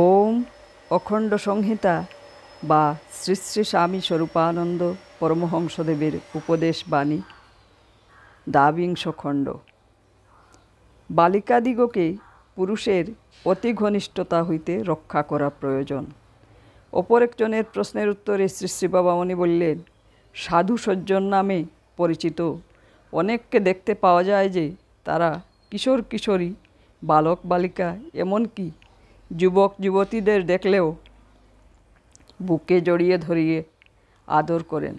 ওম অখণ্ড সংহিতা বা শ্রী শ্রী স্বামী স্বরূপানন্দ পরমহংসদেবের উপদেশ বাণী দ্বাবিংশ খণ্ড। বালিকাদিগকে পুরুষের অতি ঘনিষ্ঠতা হইতে রক্ষা করা প্রয়োজন। অপর একজনের প্রশ্নের উত্তরে শ্রী শ্রী বাবামণি বললেন, সাধু সজ্জন নামে পরিচিত অনেককে দেখতে পাওয়া যায় যে তারা কিশোর কিশোরী, বালক বালিকা, এমনকি যুবক যুবতীদের দেখলেও বুকে জড়িয়ে ধরিয়ে আদর করেন।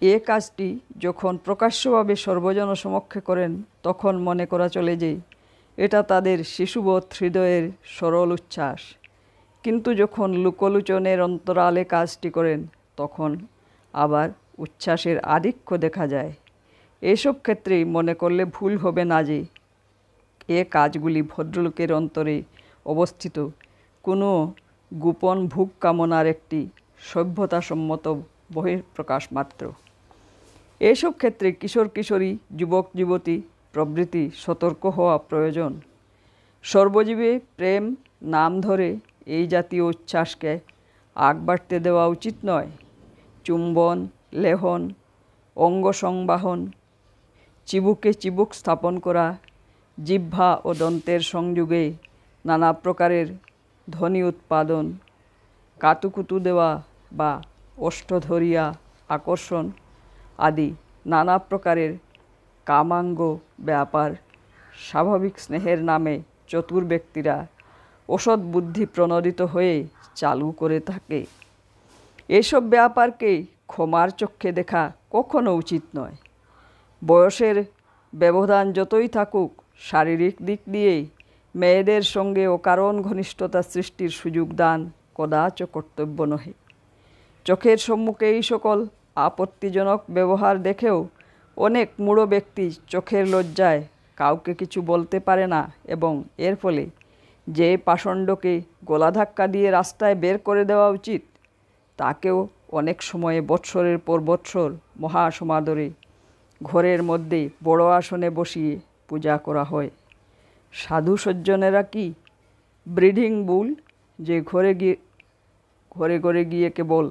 এ কাজটি যখন প্রকাশ্যভাবে সর্বজন সমক্ষে করেন তখন মনে করা চলে যে এটা তাদের শিশুবোধ হৃদয়ের সরল উচ্ছ্বাস, কিন্তু যখন লোকলোচনের অন্তরালে কাজটি করেন তখন আবার উচ্ছ্বাসের আধিক্য দেখা যায়। এসব ক্ষেত্রেই মনে করলে ভুল হবে না যে এ কাজগুলি ভদ্রলোকের অন্তরে অবস্থিত কোনো গোপন ভোগ কামনার একটি সভ্যতাসম্মত বহিঃপ্রকাশ মাত্র। এসব ক্ষেত্রে কিশোর কিশোরী, যুবক যুবতী প্রভৃতি সতর্ক হওয়া প্রয়োজন। সর্বজীবে প্রেম নাম ধরে এই জাতীয় উচ্ছ্বাসকে আগ বাড়তে দেওয়া উচিত নয়। চুম্বন, লেহন, অঙ্গ সংবাহন, চিবুকে চিবুক স্থাপন করা, জিহ্বা ও দন্তের সংযোগে নানা প্রকারের ধ্বনি উৎপাদন, কাতুকুতু দেওয়া বা ওষ্ঠধরিয়া আকর্ষণ আদি নানা প্রকারের কামাঙ্গ ব্যাপার স্বাভাবিক স্নেহের নামে চতুর ব্যক্তিরা অসৎ বুদ্ধি প্রণোদিত হয়ে চালু করে থাকে। এসব ব্যাপারকে ক্ষমার চক্ষে দেখা কখনো উচিত নয়। বয়সের ব্যবধান যতই থাকুক, শারীরিক দিক দিয়ে মেয়েদের সঙ্গে অকারণ ঘনিষ্ঠতা সৃষ্টির সুযোগ দান কদাচ কর্তব্য নহে। চোখের সম্মুখে এই সকল আপত্তিজনক ব্যবহার দেখেও অনেক মূঢ় ব্যক্তি চোখের লজ্জায় কাউকে কিছু বলতে পারে না এবং এর ফলে যে পাষণ্ডকে গলা ধাক্কা দিয়ে রাস্তায় বের করে দেওয়া উচিত তাকেও অনেক সময়ে বৎসরের পর বৎসর মহাসমাদরে ঘরের মধ্যে বড় আসনে বসিয়ে পূজা করা হয়। সাধু সজ্জনেরা কি ব্রিডিং বুল যে ঘরে ঘরে গিয়ে কেবল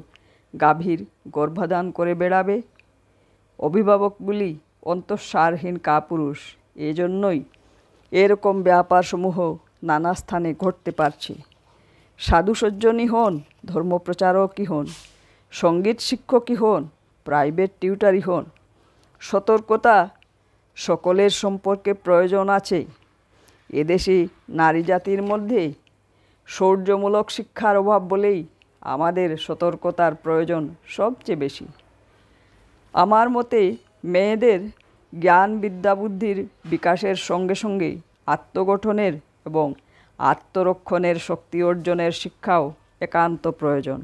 গাভীর গর্ভাধান করে বেড়াবে? অভিভাবকগুলি অন্তঃসারহীন কাপুরুষ। এজন্যই এরকম ব্যাপারসমূহ নানা স্থানে ঘটতে পারছে। সাধু সজ্জনই হন, ধর্মপ্রচারকই হন, সঙ্গীত শিক্ষকই হন, প্রাইভেট টিউটারই হন, সতর্কতা সকলের সম্পর্কে প্রয়োজন আছে। এদেশে নারী জাতির মধ্যে শৌর্যমূলক শিক্ষার অভাব বলেই আমাদের সতর্কতার প্রয়োজন সবচেয়ে বেশি। আমার মতে মেয়েদের জ্ঞান বিদ্যা বুদ্ধির বিকাশের সঙ্গে সঙ্গে আত্মগঠনের এবং আত্মরক্ষণের শক্তি অর্জনের শিক্ষাও একান্ত প্রয়োজন।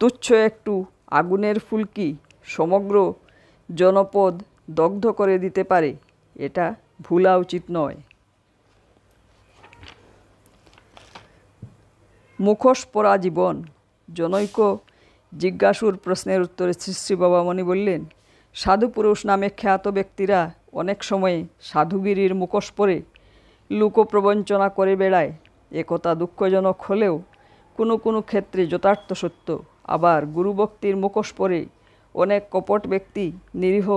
তুচ্ছ একটু আগুনের ফুলকি সমগ্র জনপদ দগ্ধ করে দিতে পারে, এটা ভুলা উচিত নয়। মুখোশ পরা জীবন। জনৈক জিজ্ঞাসুর প্রশ্নের উত্তরে শ্রী শ্রী বাবামণি বললেন, সাধু পুরুষ নামে খ্যাত ব্যক্তিরা অনেক সময় সাধুগিরির মুখোশ পরে লোকপ্রবঞ্চনা করে বেড়ায়। একথা দুঃখজনক হলেও কোনো কোনো ক্ষেত্রে যথার্থ সত্য। আবার গুরুভক্তির মুখোশ পরে অনেক কপট ব্যক্তি নিরীহ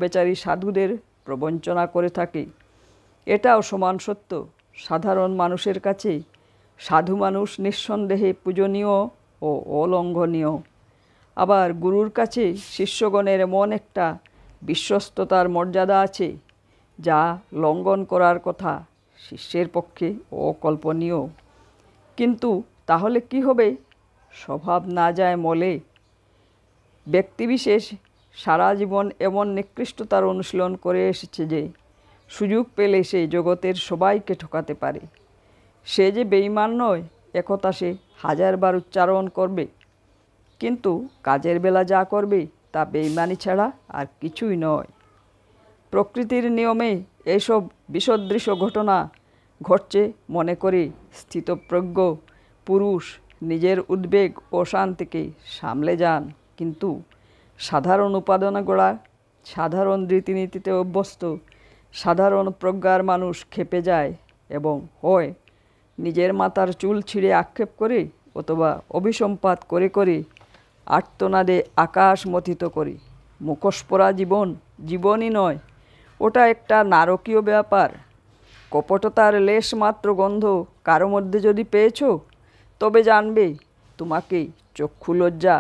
বেচারী সাধুদের প্রবঞ্চনা করে থাকে, এটাও সমান সত্য। সাধারণ মানুষের কাছে সাধু মানুষ নিঃসন্দেহে পূজনীয় ও অলঙ্ঘনীয়। আবার গুরুর কাছে শিষ্যগণের এমন একটা বিশ্বস্ততার মর্যাদা আছে যা লঙ্ঘন করার কথা শিষ্যের পক্ষে অকল্পনীয়। কিন্তু তাহলে কি হবে? স্বভাব না যায় মলে। ব্যক্তিবিশেষ সারা জীবন এমন নিকৃষ্টতার অনুশীলন করে এসেছে যে সুযোগ পেলে সে জগতের সবাইকে ঠকাতে পারে। সে যে বেঈমান নয় একথা সে হাজারবার উচ্চারণ করবে, কিন্তু কাজের বেলা যা করবে তা বেঈমানি ছাড়া আর কিছুই নয়। প্রকৃতির নিয়মে এইসব বিসদৃশ ঘটনা ঘটছে মনে করে স্থিতপ্রজ্ঞ পুরুষ নিজের উদ্বেগ ও শান্তিকে সামলে যান, কিন্তু সাধারণ উপাদানে গড়া, সাধারণ রীতিনীতিতে অভ্যস্ত, সাধারণ প্রজ্ঞার মানুষ ক্ষেপে যায় এবং হয় নিজের মাথার চুল ছিঁড়ে আক্ষেপ করে অথবা অভিসম্পাত করে করে আর্তনাদে আকাশ মথিত করি। মুখোশ পরা জীবন জীবনই নয়, ওটা একটা নারকীয় ব্যাপার। কপটতার লেশ মাত্র গন্ধ কারো মধ্যে যদি পেয়েছ, তবে জানবে তোমাকে চক্ষু লজ্জা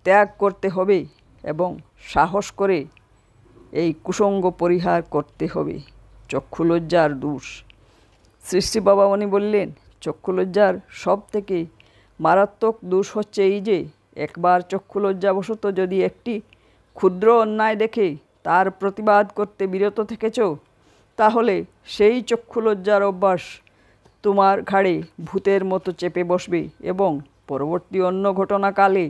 ত্যাগ করতে হবে এবং সাহস করে এই কুসঙ্গ পরিহার করতে হবে। চক্ষু লজ্জার দোষ। শ্রী শ্রী বাবামণি বললেন, চক্ষু লজ্জার সব থেকে মারাত্মক দোষ হচ্ছে এই যে একবার চক্ষু লজ্জাবশত যদি একটি ক্ষুদ্র অন্যায় দেখে তার প্রতিবাদ করতে বিরত থেকেছ, তাহলে সেই চক্ষু লজ্জার অভ্যাস তোমার ঘাড়ে ভূতের মতো চেপে বসবে এবং পরবর্তী অন্য ঘটনাকালে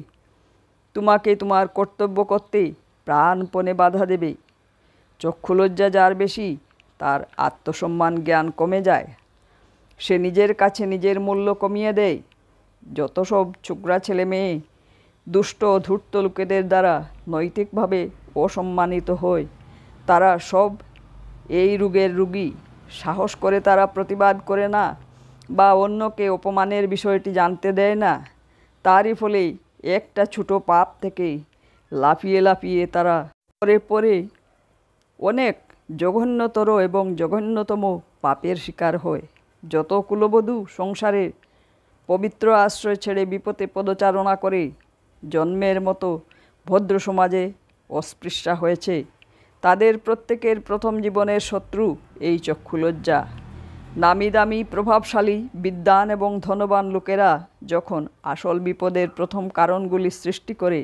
তোমাকে তোমার কর্তব্য করতে প্রাণপণে বাধা দেবে। চক্ষু লজ্জা যার বেশি, তার আত্মসম্মান জ্ঞান কমে যায়। সে নিজের কাছে নিজের মূল্য কমিয়ে দেয়। যত সব ছোকরা ছেলে মেয়ে দুষ্ট ধূর্ত লোকেদের দ্বারা নৈতিকভাবে অসম্মানিত হয়, তারা সব এই রোগের রোগী। সাহস করে তারা প্রতিবাদ করে না বা অন্যকে অপমানের বিষয়টি জানতে দেয় না। তারই ফলে একটা ছোট পাপ থেকে লাফিয়ে লাফিয়ে তারা পরে পরে অনেক জঘন্যতর এবং জঘন্যতম পাপের শিকার হয়। যত কুলবধূ সংসারে পবিত্র আশ্রয় ছেড়ে বিপদে পদচারণা করে জন্মের মতো ভদ্র সমাজে অস্পৃশ্যা হয়েছে, তাদের প্রত্যেকের প্রথম জীবনের শত্রু এই চক্ষু লজ্জা। নামি দামি প্রভাবশালী বিদ্বান এবং ধনবান লোকেরা যখন আসল বিপদের প্রথম কারণগুলি সৃষ্টি করে,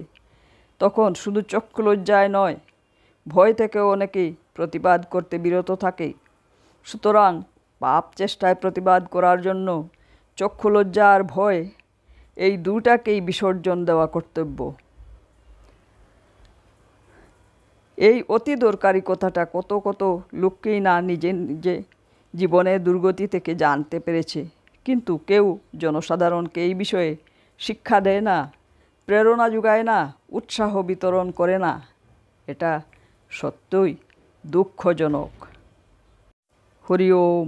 তখন শুধু চক্ষু লজ্জায় নয়, ভয় থেকেও অনেকে প্রতিবাদ করতে বিরত থাকে। সুতরাং পাপ চেষ্টায় প্রতিবাদ করার জন্য চক্ষু লজ্জা আর ভয়, এই দুটাকেই বিসর্জন দেওয়া কর্তব্য। এই অতি দরকারি কথাটা কত কত লোককেই না নিজে নিজে জীবনের দুর্গতি থেকে জানতে পেরেছে, কিন্তু কেউ জনসাধারণকে এই বিষয়ে শিক্ষা দেয় না, প্রেরণা যোগায় না, উৎসাহ বিতরণ করে না। এটা সত্যই দুঃখজনক। হরি ওম।